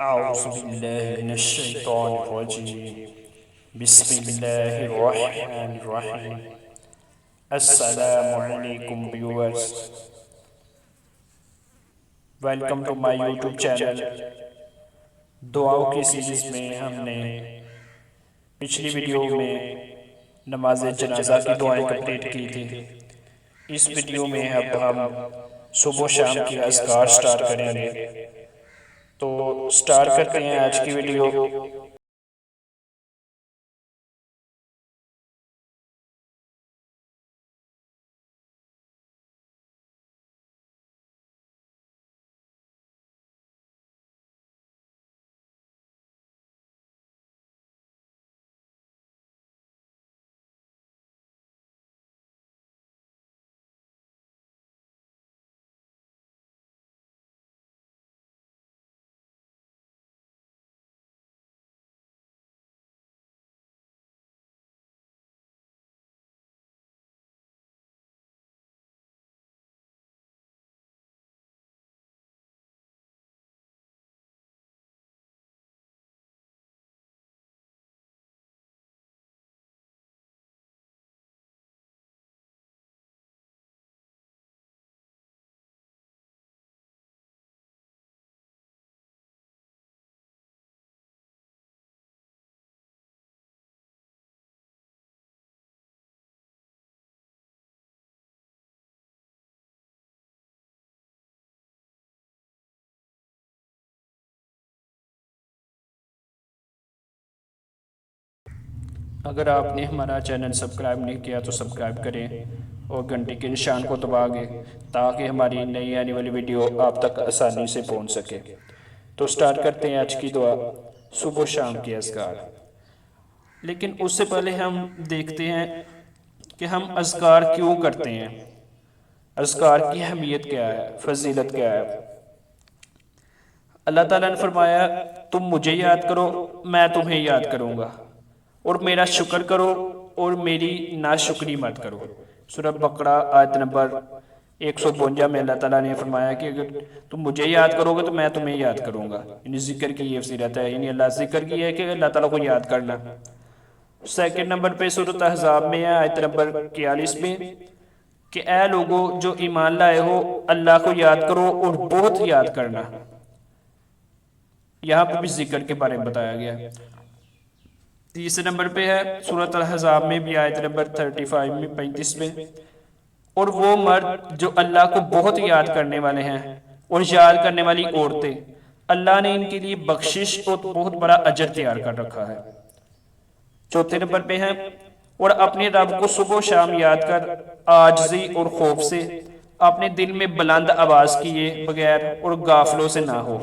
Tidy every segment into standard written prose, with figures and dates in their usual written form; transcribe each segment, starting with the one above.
أعوذ بالله من الشيطان الرجيم بسم الله الرحمن الرحیم السلام علیکم viewers, welcome to my YouTube channel. دعاؤں کی سیریز میں ہم نے پچھلی ویڈیو میں نماز جنازہ کی دعائیں کمپلیٹ کی تھی۔ اس ویڈیو میں اب ہم صبح و شام کی اذکار سٹارٹ کریں گے، تو سٹارٹ کرتے ہیں آج کی ویڈیو۔ اگر آپ نے ہمارا چینل سبسکرائب نہیں کیا تو سبسکرائب کریں اور گھنٹی کے نشان کو دبا دیں تاکہ ہماری نئی آنے والی ویڈیو آپ تک آسانی سے پہنچ سکے۔ تو سٹارٹ کرتے ہیں آج کی دعا، صبح و شام کی اذکار۔ لیکن اس سے پہلے ہم دیکھتے ہیں کہ ہم اذکار کیوں کرتے ہیں، اذکار کی اہمیت کیا ہے، فضیلت کیا ہے۔ اللہ تعالیٰ نے فرمایا تم مجھے یاد کرو، میں تمہیں یاد کروں گا، اور میرا شکر کرو اور میری ناشکری مت کرو۔ سورہ بقرہ آیت نمبر 152 میں اللہ تعالیٰ نے فرمایا کہ اگر تم مجھے یاد کرو گے تو میں تمہیں یاد کروں گا، یعنی ذکر کی یہ فضیلت ہے، یعنی اللہ ذکر کی ہے کہ اللہ تعالیٰ کو یاد کرنا۔ سیکنڈ نمبر پہ سورۃ احزاب میں ہے آیت نمبر 41 میں کہ اے لوگو جو ایمان لائے ہو اللہ کو یاد کرو اور بہت یاد کرنا۔ یہاں پہ بھی ذکر کے بارے میں بتایا گیا ہے۔ تیسرے نمبر پہ ہے سورۃ الاحزاب میں بھی آیت نمبر 35 میں اور وہ مرد جو اللہ کو بہت یاد کرنے والے ہیں اور یاد کرنے والی عورتیں، اللہ نے ان کے لیے بخشش اور بہت بڑا اجر تیار کر رکھا ہے۔ چوتھے نمبر پہ ہے اور اپنے رب کو صبح و شام یاد کر عاجزی اور خوف سے اپنے دل میں بلند آواز کیے بغیر اور غافلوں سے نہ ہو۔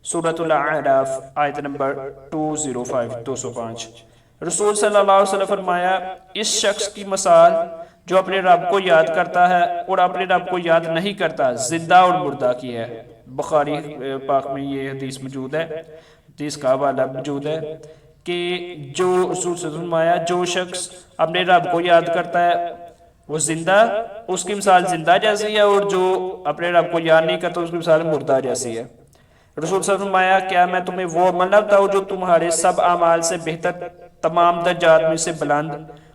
سورۃ الاعراف آیت نمبر 205۔ رسول صلی اللہ علیہ وسلم فرمایا اس شخص کی مثال جو اپنے رب کو یاد کرتا ہے اور اپنے رب کو یاد نہیں کرتا زندہ اور مردہ کی ہے۔ بخاری پاک میں یہ حدیث موجود ہے، حدیث کا حوالہ موجود ہے کہ جو رسول صلی اللہ علیہ وسلم فرمایا جو شخص اپنے رب کو یاد کرتا ہے وہ زندہ، اس کی مثال زندہ جیسی ہے، اور جو اپنے رب کو یاد نہیں کرتا اس کی مثال مردہ جیسی ہے۔ رسول صلی اللہ علیہ وسلم فرمایا کیا میں تمہیں وہ عمل نہ بتاؤں جو تمہارے سب اعمال سے بہتر، تمام درجات میں سے بلند،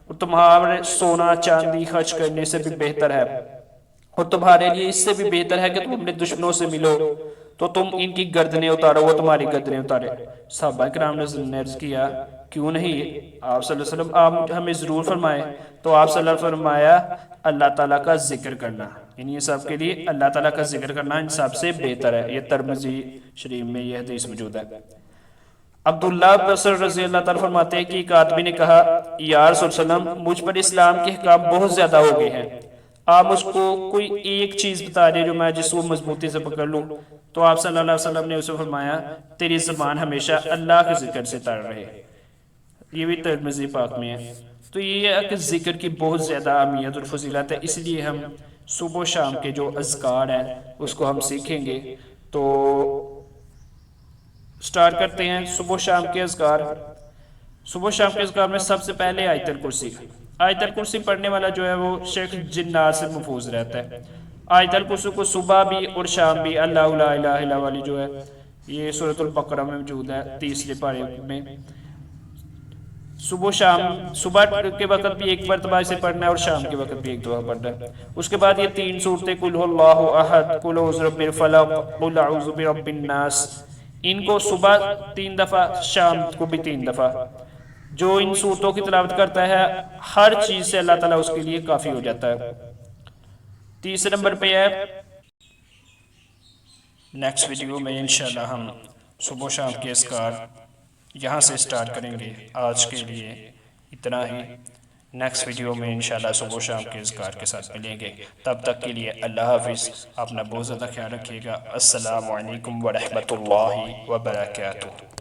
اور تمہارے سونا چاندی خرچ کرنے سے بھی بہتر ہے، اور تمہارے لیے اس سے بھی بہتر ہے کہ تم اپنے دشمنوں سے ملو تو تم ان کی گردنیں اتارو وہ تمہاری گردنیں اتارے۔ صحابہ کرام نے عرض کیا کیوں نہیں آپ صلی اللہ علیہ وسلم، آپ ہمیں ضرور فرمائیں۔ تو آپ صلی اللہ علیہ وسلم فرمایا اللہ تعالیٰ کا ذکر کرنا، یعنی یہ سب کے لیے اللہ تعالیٰ کا ذکر کرنا ان سب سے بہتر ہے۔ یہ ترمذی شریف میں یہ حدیث موجود ہے۔ عبداللہ بصر رضی اللہ تعالیٰ فرماتے ہیں کہ ایک آدمی نے کہا یا رسول اللہ علیہ وسلم مجھ پر اسلام کے احکام بہت زیادہ ہو گئے ہیں، آپ مجھ کو کوئی ایک چیز بتا دیں جو میں جس کو مضبوطی سے پکڑ لوں۔ تو آپ صلی اللہ علیہ وسلم نے اسے فرمایا تیری زبان ہمیشہ اللہ کے ذکر سے تر رہے۔ یہ بھی ترمذی پاک میں ہے۔ تو یہ ہے کہ ذکر کی بہت زیادہ اہمیت اور فضیلت ہے، اس لیے ہم صبح و شام کے جو اذکار ہیں اس کو ہم سیکھیں گے۔ تو سٹارٹ کرتے ہیں صبح و شام کے اذکار۔ صبح و شام کے اذکار میں سب سے پہلے آیت الکرسی۔ آیت الکرسی پڑھنے والا جو ہے وہ شیخ جنات سے محفوظ رہتا ہے۔ آیت الکرسی کو صبح بھی اور شام بھی اللہ لا الہ الا والی جو ہے یہ سورۃ البقرہ میں موجود ہے 30 پارے میں۔ صبح شام، صبح کے وقت بھی ایک مرتبہ اسے پڑھنا ہے اور شام کے وقت بھی ایک دفعہ پڑھنا ہے۔ اس کے بعد یہ 3 صورتیں قل هو اللہ احد، قل اعوذ برب الفلق، قل اعوذ برب الناس، ان کو صبح 3 دفعہ، شام کو بھی 3 دفعہ، جو ان صورتوں کی تلاوت کرتا ہے ہر چیز سے اللہ تعالیٰ اس کے لیے کافی ہو جاتا ہے۔ تیسرے نمبر پہ ہے، نیکسٹ ویڈیو میں انشاءاللہ ہم صبح و شام کے اذکار یہاں سے سٹارٹ کریں گے۔ آج کے لیے اتنا ہی، نیکسٹ ویڈیو میں انشاءاللہ صبح و شام کے اذکار کے ساتھ ملیں گے۔ تب تک کے لیے اللہ حافظ، اپنا بہت زیادہ خیال رکھیے گا۔ السلام علیکم ورحمۃ اللہ وبرکاتہ۔